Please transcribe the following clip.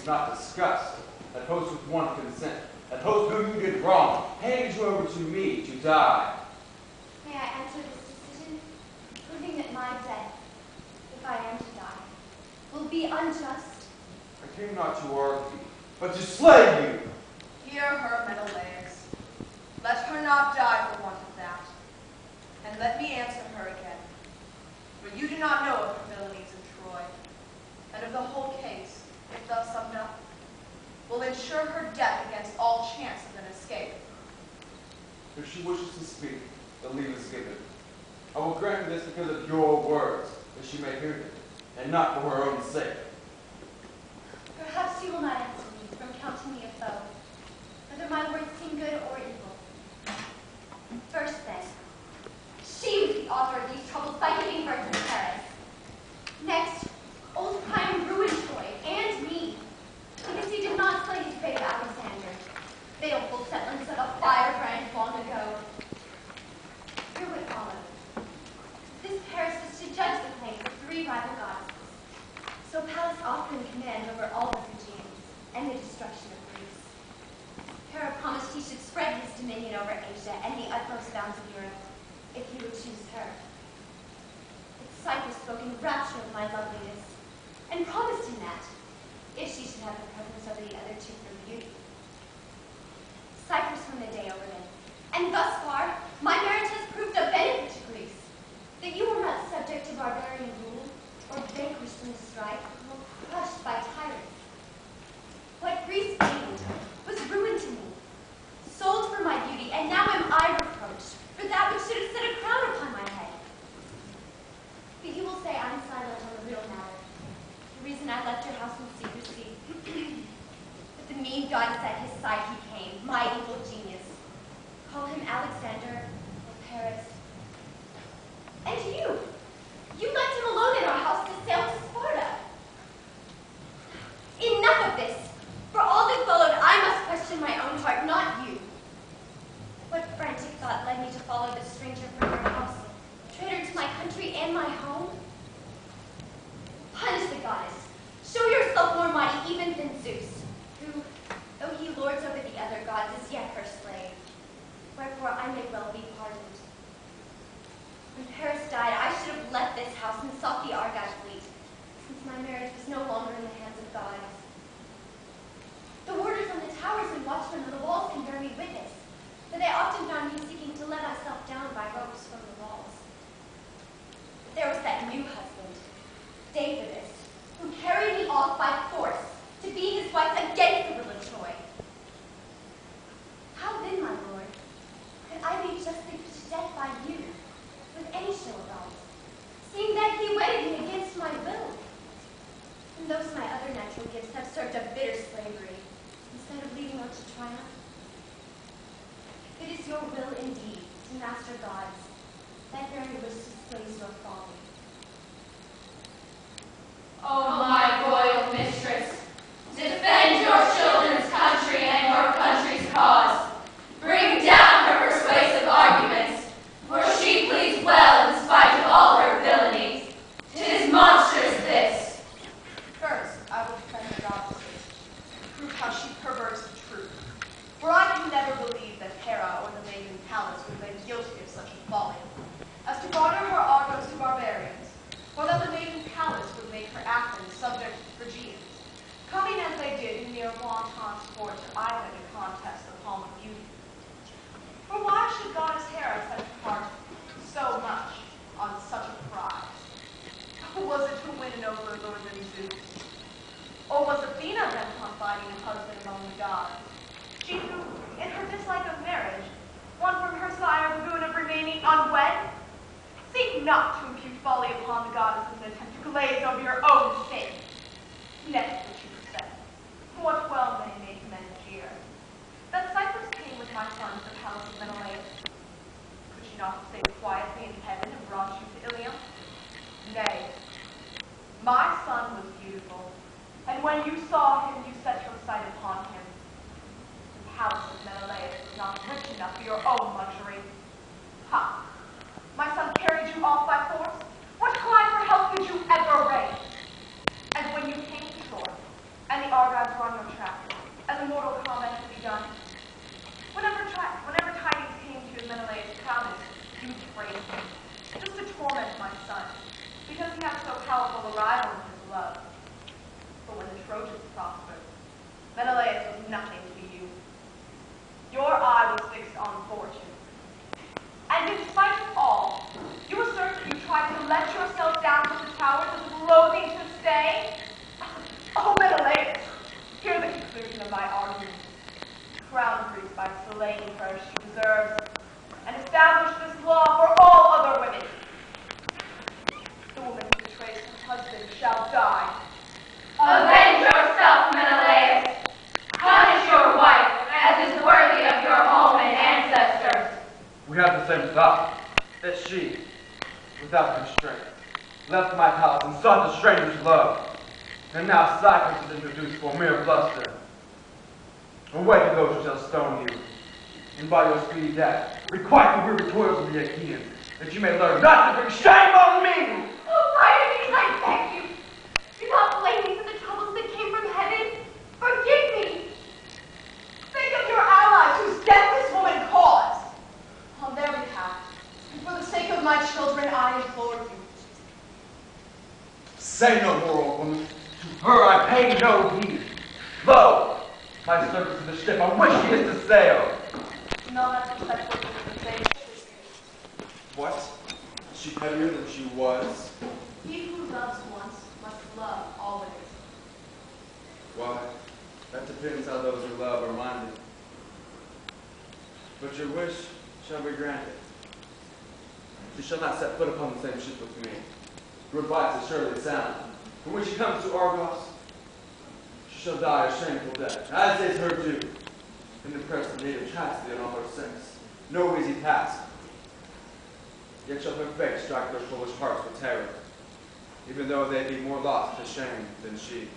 is not discussed. That host with one consent, that host whom you did wrong, handed you over to me to die. May I answer this decision, proving that my death, if I am to die, will be unjust? I came not to argue, but to slay you. Hear her, Menelaus. Let her not die for want of that. And let me answer her again. For you do not know of her villainies in Troy, and of the whole case, if thus summed up, will ensure her death against all chance of an escape. If she wishes to speak, the leave is given. I will grant this because of your words, that she may hear them, and not for her own sake. Perhaps you will not answer me from counting me a foe, whether my words seem good or evil. First, then, she was the author of these troubles by giving birth to Paris. Next, old Priam ruined Troy and me, because he did not slay his brave Alexander. Baleful settlers set a firebrand long ago. Hear what followed. This Paris was to judge the claims of 3 rival goddesses. So Pallas offered him command over all the Phrygians and the destruction of Greece. Hera promised he should spread his dominion over Asia and the utmost bounds of Europe, if he would choose her. But Cyprus spoke in rapture of my loveliness, and promised him that, if she should have the preference over the other 2 for beauty. Cyprus won the day over him, and thus far, my marriage has proved a benefit to Greece, that you were not subject to barbarian rule, or vanquished in the strife, or crushed by tyrants. What Greece gained was ruin to me, sold for my beauty, and now am I reproached for that which should have set a crown upon my head. But you will say I'm silent on the real matter, the reason I left your house in secrecy. But the mean god is at his side he came, my evil genius. Call him Alexander or Paris. And you left him alone in our house to sail to Sparta. Enough of this. For all that followed, I must question my own heart, not you. What frantic thought led me to follow this stranger from your house, traitor to my country and my home? Punish the goddess. Show yourself more mighty even than Zeus, who, though he lords over the other gods, is yet her slave. Wherefore I may well be pardoned. When Paris died, I should have left this house and sought the Argive fleet, since my marriage was no longer in the hands of gods. The warders on the towers and watchmen on the walls can bear me witness, for they often found me seeking to let myself down by ropes from the walls. But there was that new husband, Davidus, who carried me off by force to be his wife against the will of Troy. How then, my lord, could I be justly put to death by you, with any show of right, seeing that he wedded me against my will? And those my other natural gifts have served a bitter slavery, instead of leading on to triumph. If it is your will indeed to master gods, that very wish displays your folly. Oh, my royal mistress, defend your children's country and your country's cause. Bring down her persuasive arguments, for she pleads well in spite of all her villainies. 'Tis monstrous this. First, I will defend the goddesses, to prove how she perverts the truth. For I can never believe that Hera or the maiden Pallas would have been guilty of such a folly, as to barter her Argos to barbarians, or that the maiden Pallas would make her Athens subject to Phrygians, coming as they did in mere wanton sport to either to contest the palm of beauty. For why should goddess Hera set her heart so much on such a prize? Was it to win an overlord than Zeus? Or was Athena bent on finding a husband among the gods? She who, in her dislike of marriage, won from her sire the boon of remaining unwed? Seek not to impute folly upon the goddesses and attempt to glaze over your own sin. Next what you said, what well may make men jeer, that Cyprus came with my son to the palace of Menelaus. Could she not have stayed quietly in heaven and brought you to Ilium? Nay, my son was beautiful, and when you saw him, you set your sight upon him. The palace of Menelaus was not rich enough for your own luxury. Ha! My son carried you off by force? What cry for help did you ever raise? And when you came to shore, and the Argives just to torment my son, because he had so powerful a rival in his love. But when the Trojans prospered, Menelaus was nothing to you. Your eye was fixed on fortune. And in spite of all, you assert that you tried to let yourself down from the towers as if loathing to stay? Oh, Menelaus, hear the conclusion of my argument. Crown Greece by slaying her as she deserves, and establish this law for all other women. The woman who betrays her husband shall die. Avenge yourself, Menelaus. Punish your wife as is worthy of your home and ancestors. We have the same thought, that she, without constraint, left my house and sought a stranger's love, and now Cyprus is introduced for mere bluster. Away to those who shall stone you, and by your speedy death, requite the weary toils of the Achaeans, that you may learn not to bring shame on me! Oh, Pardon, I beg you. Do not blame me for the troubles that came from heaven. Forgive me. Think of your allies whose death this woman caused. On their behalf, and for the sake of my children, I implore you. Say no more, old woman. To her I pay no heed. Lo, my servant to the ship on which she is to sail. Do not let the spectacle of the same ship. What? Is she pettier than she was? He who loves once must love always. Why, that depends how those who love are minded. But your wish shall be granted. She shall not set foot upon the same ship with me. Your advice is surely sound. And when she comes to Argos, she shall die a shameful death, as is her due. In the press of native chastity and all her sins. No easy task. Yet shall her fate strike their foolish hearts with terror, even though they be more lost to shame than she.